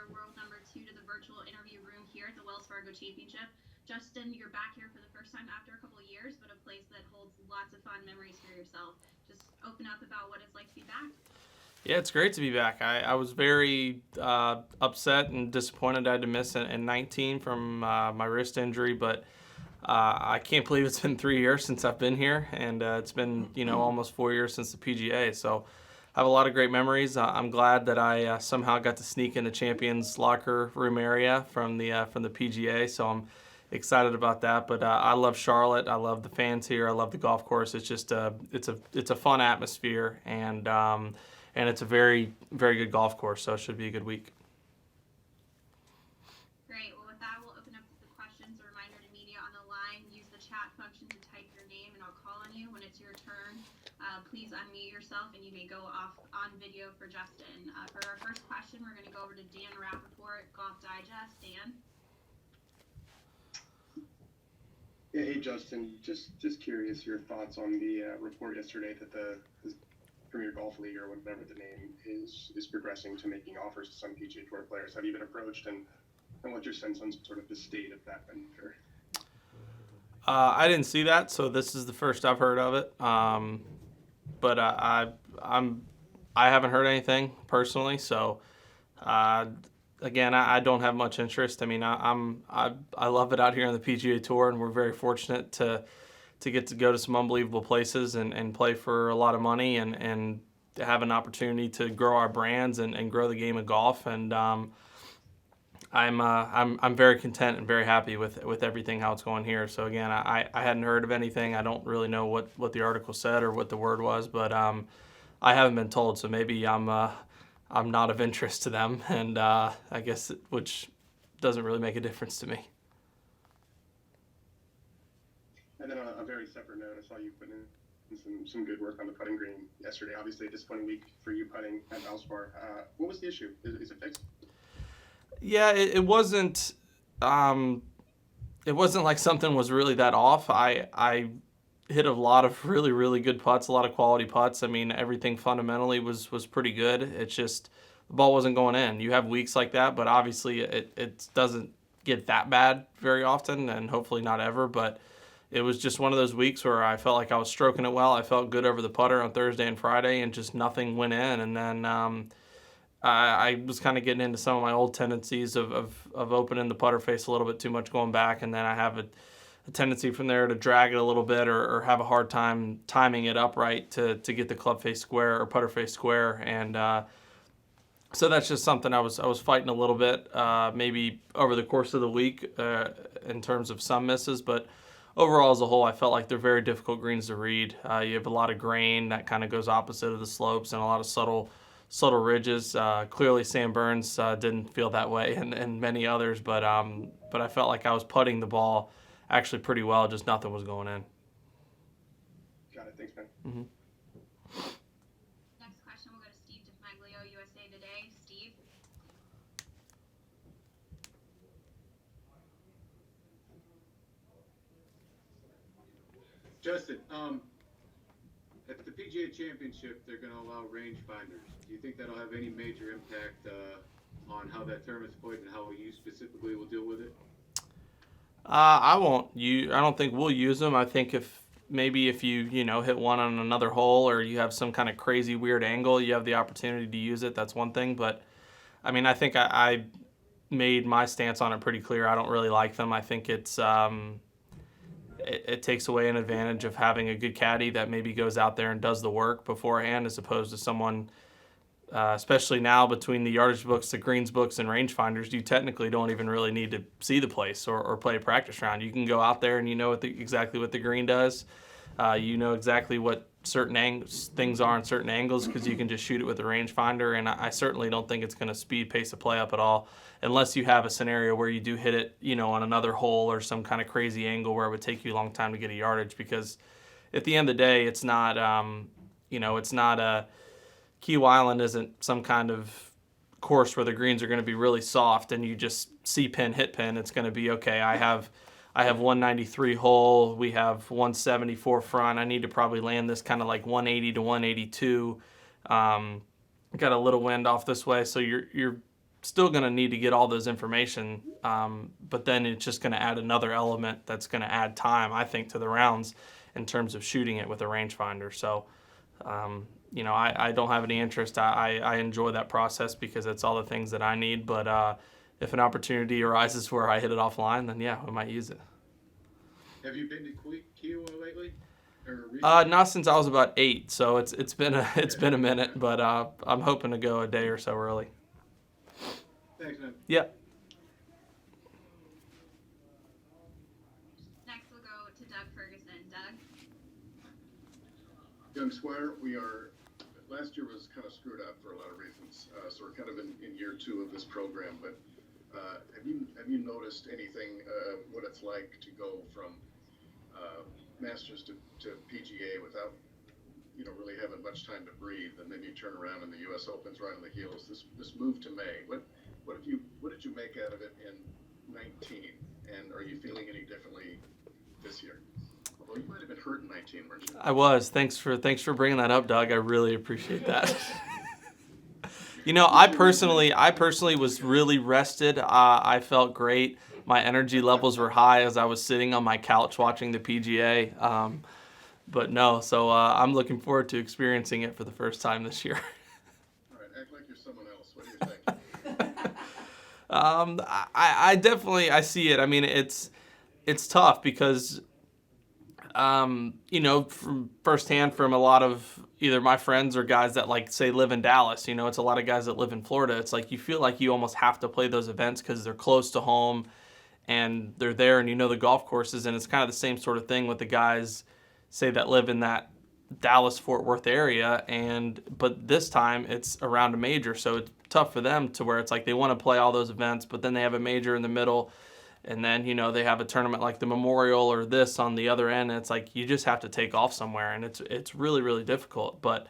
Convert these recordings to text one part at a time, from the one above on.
your world number 2 to the virtual interview room here at the Wells Fargo Championship. Justin, you're back here for the first time after a couple of years, but a place that holds lots of fun memories for yourself. Just open up about what it's like to be back. Yeah, it's great to be back. I was very upset and disappointed I had to miss in 19 from my wrist injury, but I can't believe it's been 3 years since I've been here, and it's been almost 4 years since the PGA. So I have a lot of great memories. I'm glad that I somehow got to sneak in the champions locker room area from the PGA. So I'm excited about that. But I love Charlotte. I love the fans here. I love the golf course. It's just it's a fun atmosphere, and it's a very very good golf course. So it should be a good week. Great. Well, with that, we'll open up to the questions. A reminder to media on the line, use the chat function to type your name, and I'll call on you when it's your turn. Please unmute yourself, and you may go off on video for Justin. For our first question, we're going to go over to Dan Rappaport, Golf Digest. Dan? Yeah, hey Justin, just curious your thoughts on the report yesterday that the Premier Golf League, or whatever the name is progressing to making offers to some PGA Tour players. Have you been approached, and what's your sense on sort of the state of that venture? I didn't see that, so this is the first I've heard of it. But I haven't heard anything personally, so again, I don't have much interest. I mean, I love it out here on the PGA Tour, and we're very fortunate to get to go to some unbelievable places and play for a lot of money and to have an opportunity to grow our brands and grow the game of golf. And I'm very content and very happy with everything how it's going here. So again, I hadn't heard of anything. I don't really know what the article said or what the word was, but I haven't been told. So maybe I'm not of interest to them, and I guess which doesn't really make a difference to me. And then on a very separate note, I saw you put in some good work on the putting green yesterday. Obviously, a disappointing week for you putting at Valspar. What was the issue? Is it fixed? Yeah, it wasn't. It wasn't like something was really that off. I hit a lot of really really good putts, a lot of quality putts. I mean, everything fundamentally was pretty good. It's just the ball wasn't going in. You have weeks like that, but obviously it doesn't get that bad very often, and hopefully not ever. But it was just one of those weeks where I felt like I was stroking it well. I felt good over the putter on Thursday and Friday, and just nothing went in. And then I was kind of getting into some of my old tendencies of opening the putter face a little bit too much going back, and then I have a tendency from there to drag it a little bit or have a hard time timing it upright to get the club face square or putter face square. And so that's just something I was fighting a little bit, maybe over the course of the week in terms of some misses, but overall as a whole, I felt like they're very difficult greens to read. You have a lot of grain that kind of goes opposite of the slopes and a lot of subtle ridges. Clearly Sam Burns didn't feel that way, and many others, but I felt like I was putting the ball actually pretty well, just nothing was going in. Got it. Thanks, man. Mm-hmm. Next question, we'll go to Steve DeFmaglio, USA Today. Steve? Justin, at the PGA Championship, they're going to allow rangefinders. Do you think that'll have any major impact on how that tournament's played and how you specifically will deal with it? I won't. I don't think we'll use them. I think if you hit one on another hole or you have some kind of crazy weird angle, you have the opportunity to use it. That's one thing. But I mean, I think I made my stance on it pretty clear. I don't really like them. I think it takes away an advantage of having a good caddy that maybe goes out there and does the work beforehand, as opposed to someone, especially now between the yardage books, the greens books, and rangefinders, you technically don't even really need to see the place or play a practice round. You can go out there and you know exactly what the green does. You know exactly what certain things are in certain angles because you can just shoot it with a rangefinder, and I certainly don't think it's going to speed pace of play up at all unless you have a scenario where you do hit it, on another hole or some kind of crazy angle where it would take you a long time to get a yardage, because at the end of the day, it's not, it's not a Key Island isn't some kind of course where the greens are going to be really soft and you just see pin, hit pin. It's going to be, okay, I have 193 hole, we have 174 front. I need to probably land this kind of like 180 to 182. Got a little wind off this way, so you're still going to need to get all those information, but then it's just going to add another element that's going to add time, I think, to the rounds in terms of shooting it with a rangefinder. So, I don't have any interest. I enjoy that process because it's all the things that I need. But if an opportunity arises where I hit it offline, then yeah, we might use it. Have you been to Kiowa lately? Not since I was about 8, so it's been a minute, but I'm hoping to go a day or so early. Thanks, man. Yeah. Next, we'll go to Doug Ferguson. Doug? Young Squire, last year was kind of screwed up for a lot of reasons, so we're kind of in year 2 of this program, but have you noticed anything, what it's like to go from Masters to PGA without, really having much time to breathe, and then you turn around and the U.S. Open's right on the heels. This move to May, what did you make out of it in 19, and are you feeling any differently this year? Although you might have been hurt in 19, weren't you? I was. Thanks for bringing that up, Doug. I really appreciate that. I personally was really rested. I felt great. My energy levels were high as I was sitting on my couch watching the PGA. But no, so I'm looking forward to experiencing it for the first time this year. All right, act like you're someone else. What do you think? I definitely see it. I mean, it's tough because from firsthand from a lot of either my friends or guys that say live in Dallas, it's a lot of guys that live in Florida. It's like you feel like you almost have to play those events because they're close to home and they're there and the golf courses, and it's kind of the same sort of thing with the guys say that live in that Dallas Fort Worth area, but this time it's around a major, so it's tough for them to where it's like they want to play all those events, but then they have a major in the middle. And then, they have a tournament like the Memorial or this on the other end. And it's like you just have to take off somewhere. And it's really, really difficult. But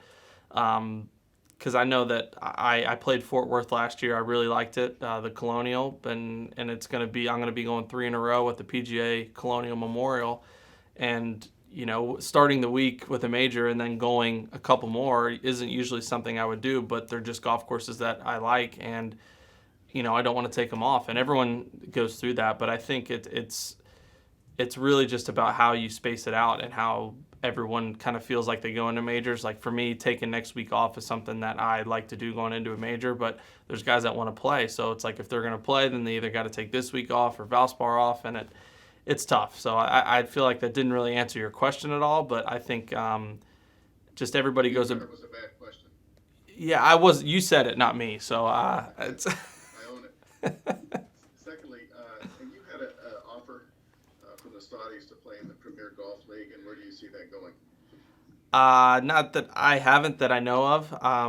because I know that I played Fort Worth last year. I really liked it, the Colonial. And I'm going to be going 3 in a row with the PGA Colonial Memorial. And, starting the week with a major and then going a couple more isn't usually something I would do. But they're just golf courses that I like. And I don't want to take them off, and everyone goes through that. But I think it's really just about how you space it out and how everyone kind of feels like they go into majors. Like for me, taking next week off is something that I like to do going into a major. But there's guys that want to play, so it's like if they're going to play, then they either got to take this week off or Valspar off, and it's tough. So I feel like that didn't really answer your question at all. But I think just everybody goes. It was a bad question. Yeah, I was. You said it, not me. So it's. Secondly, have you had an offer from the Saudis to play in the Premier Golf League, and where do you see that going? Not that I haven't that I know of. I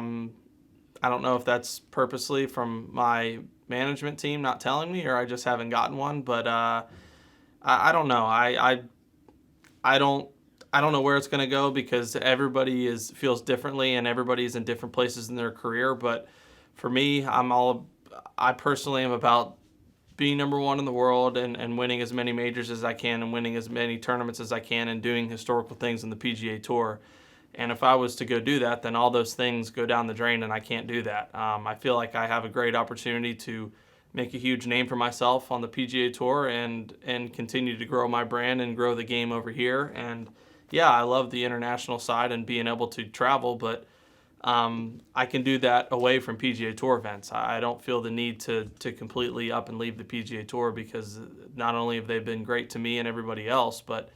don't know if that's purposely from my management team not telling me, or I just haven't gotten one. But I don't know. I don't know where it's going to go because everybody feels differently and everybody's in different places in their career. But for me, I personally am about being number 1 in the world and winning as many majors as I can and winning as many tournaments as I can and doing historical things in the PGA Tour. And if I was to go do that, then all those things go down the drain and I can't do that. I feel like I have a great opportunity to make a huge name for myself on the PGA Tour and continue to grow my brand and grow the game over here. And yeah, I love the international side and being able to travel, but I can do that away from PGA Tour events. I don't feel the need to completely up and leave the PGA Tour because not only have they been great to me and everybody else, but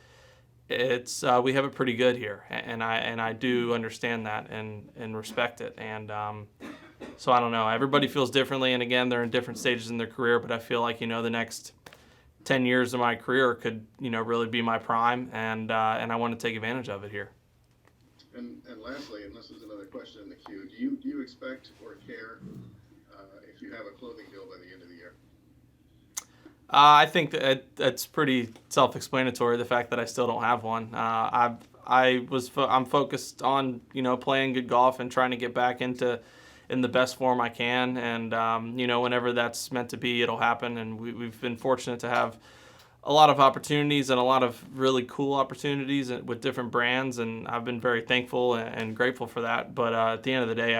we have it pretty good here, and I do understand that and respect it. And so I don't know. Everybody feels differently, and again, they're in different stages in their career. But I feel like the next 10 years of my career could really be my prime, and I want to take advantage of it here. And lastly, and this is another question in the queue, do you expect or care if you have a clothing deal by the end of the year? I think that's pretty self-explanatory. The fact that I still don't have one. I'm focused on playing good golf and trying to get back in the best form I can. And whenever that's meant to be, it'll happen. And we've been fortunate to have a lot of opportunities and a lot of really cool opportunities with different brands, and I've been very thankful and grateful for that. But at the end of the day,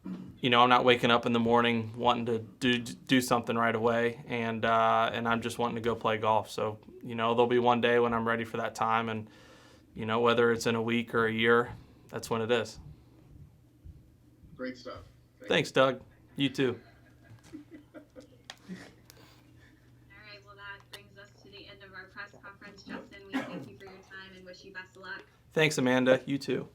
I'm not waking up in the morning wanting to do something right away, and I'm just wanting to go play golf. So, there'll be one day when I'm ready for that time, and, whether it's in a week or a year, that's when it is. Great stuff. Thanks, Doug. You too. All right, well, that brings us to the end of our press conference. Justin, we thank you for your time and wish you best of luck. Thanks, Amanda. You too.